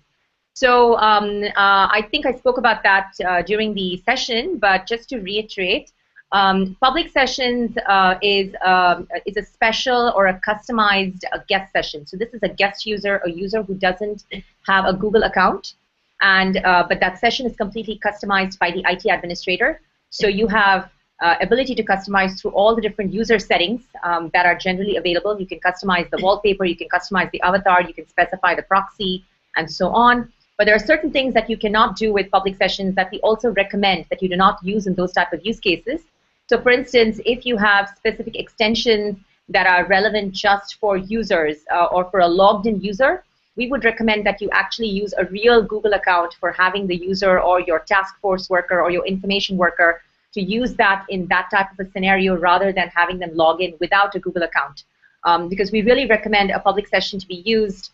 So I think I spoke about that during the session, but just to reiterate, public sessions is a special or a customized guest session. So this is a guest user, a user who doesn't have a Google account, and but that session is completely customized by the IT administrator. So you have ability to customize through all the different user settings that are generally available. You can customize the wallpaper, you can customize the avatar, you can specify the proxy, and so on. But there are certain things that you cannot do with public sessions that we also recommend that you do not use in those type of use cases. So for instance, if you have specific extensions that are relevant just for users or for a logged in user, we would recommend that you actually use a real Google account for having the user or your task force worker or your information worker to use that in that type of a scenario rather than having them log in without a Google account. Because we really recommend a public session to be used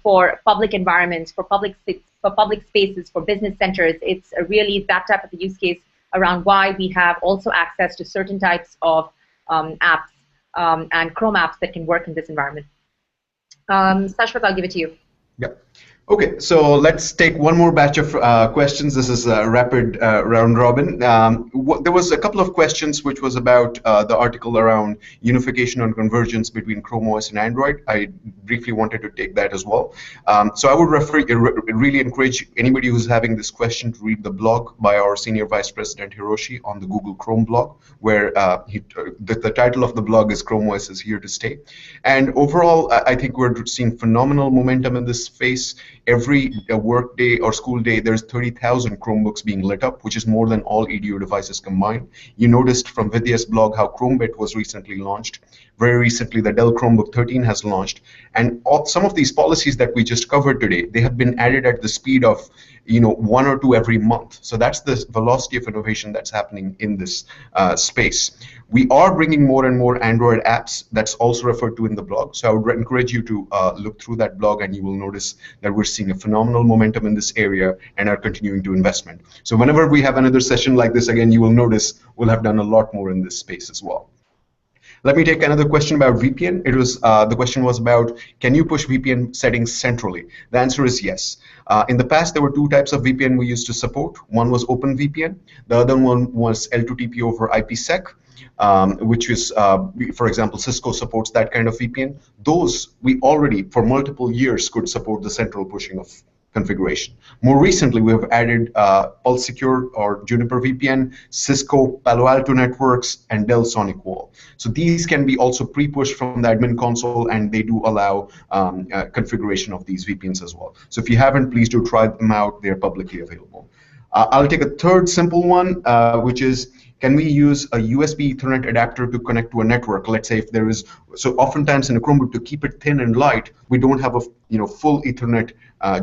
for public environments, for public spaces, for business centers. It's really that type of a use case around why we have also access to certain types of apps and Chrome apps that can work in this environment. Sashwat, I'll give it to you. Yep. Okay, so let's take one more batch of questions. This is a rapid round robin. There was a couple of questions which was about the article around unification and convergence between Chrome OS and Android. I briefly wanted to take that as well. So I would really encourage anybody who's having this question to read the blog by our Senior Vice President Hiroshi on the Google Chrome blog, where the title of the blog is Chrome OS is here to stay. And overall, I think we're seeing phenomenal momentum in this space. Every work day or school day, there's 30,000 Chromebooks being lit up, which is more than all EDU devices combined. You noticed from Vidya's blog how Chromebit was recently launched. Very recently, the Dell Chromebook 13 has launched. And some of these policies that we just covered today, they have been added at the speed of 1 or 2 every month. So that's the velocity of innovation that's happening in this space. We are bringing more and more Android apps. That's also referred to in the blog. So I would encourage you to look through that blog, and you will notice that we're seeing a phenomenal momentum in this area and are continuing to investment. So whenever we have another session like this, again, you will notice we'll have done a lot more in this space as well. Let me take another question about VPN. It was the question was about, can you push VPN settings centrally? The answer is yes. In the past, there were 2 types of VPN we used to support. One was OpenVPN. The other one was L2TP over IPsec, which is, for example, Cisco supports that kind of VPN. Those we already, for multiple years, could support the central pushing of configuration. More recently, we have added Pulse Secure or Juniper VPN, Cisco, Palo Alto Networks, and Dell SonicWall. So these can be also pre-pushed from the admin console, and they do allow configuration of these VPNs as well. So if you haven't, please do try them out. They're publicly available. I'll take a third simple one, which is, can we use a USB Ethernet adapter to connect to a network? Let's say if there is, so oftentimes in a Chromebook, to keep it thin and light, we don't have a full Ethernet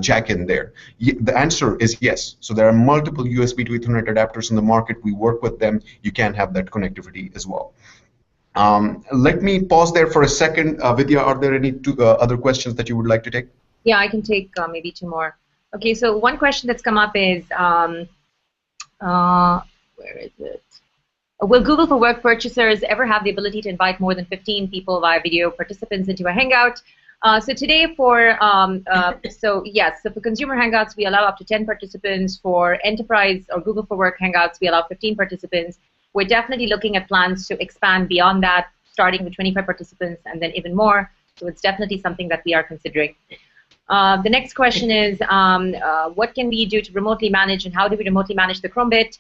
jack in there. The answer is yes. So there are multiple USB to Ethernet adapters in the market. We work with them. You can have that connectivity as well. Let me pause there for a second. Vidya, are there any other questions that you would like to take? Yeah, I can take maybe two more. Okay, so one question that's come up is, where is it? Will Google for Work purchasers ever have the ability to invite more than 15 people via video participants into a Hangout? So today for, so for consumer Hangouts, we allow up to 10 participants. For enterprise or Google for Work Hangouts, we allow 15 participants. We're definitely looking at plans to expand beyond that, starting with 25 participants and then even more. So it's definitely something that we are considering. The next question is, what can we do to remotely manage, and how do we remotely manage the Chromebit?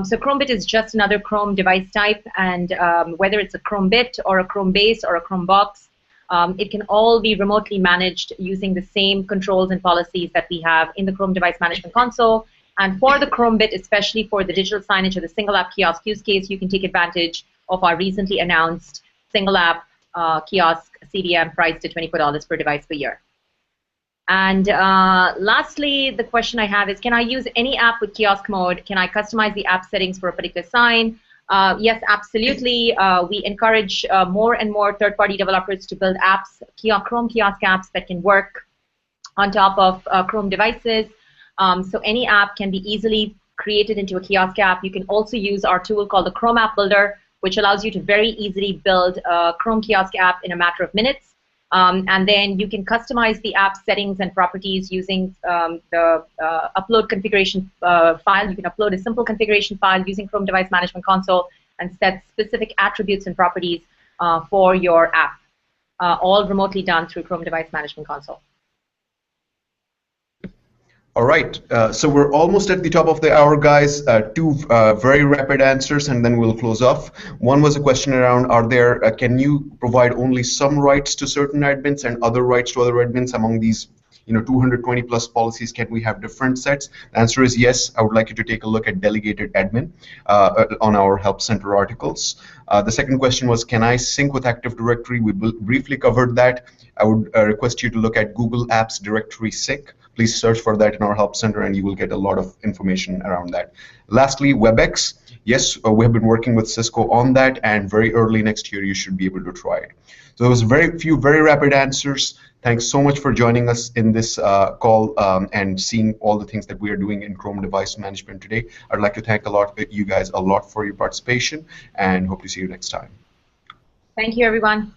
So Chromebit is just another Chrome device type, and whether it's a Chromebit or a Chromebase or a Chromebox, it can all be remotely managed using the same controls and policies that we have in the Chrome Device Management Console. And for the Chromebit, especially for the digital signage or the single app kiosk use case, you can take advantage of our recently announced single app kiosk CDM priced at $24 per device per year. And lastly, the question I have is, can I use any app with kiosk mode? Can I customize the app settings for a particular sign? Yes, absolutely. We encourage more and more third-party developers to build apps, Chrome kiosk apps that can work on top of Chrome devices. So any app can be easily created into a kiosk app. You can also use our tool called the Chrome App Builder, which allows you to very easily build a Chrome kiosk app in a matter of minutes. And then you can customize the app settings and properties using the upload configuration file. You can upload a simple configuration file using Chrome Device Management Console and set specific attributes and properties for your app, all remotely done through Chrome Device Management Console. All right, so we're almost at the top of the hour, guys. Two very rapid answers, and then we'll close off. One was a question around, can you provide only some rights to certain admins and other rights to other admins among these 220 plus policies? Can we have different sets? The answer is yes. I would like you to take a look at delegated admin on our Help Center articles. The second question was, can I sync with Active Directory? We briefly covered that. I would request you to look at Google Apps Directory Sync. Please search for that in our Help Center and you will get a lot of information around that. Lastly, WebEx. Yes, we have been working with Cisco on that, and very early next year you should be able to try it. So there was very few very rapid answers. Thanks so much for joining us in this call and seeing all the things that we are doing in Chrome device management today. I'd like to thank you guys a lot for your participation, and hope to see you next time. Thank you, everyone.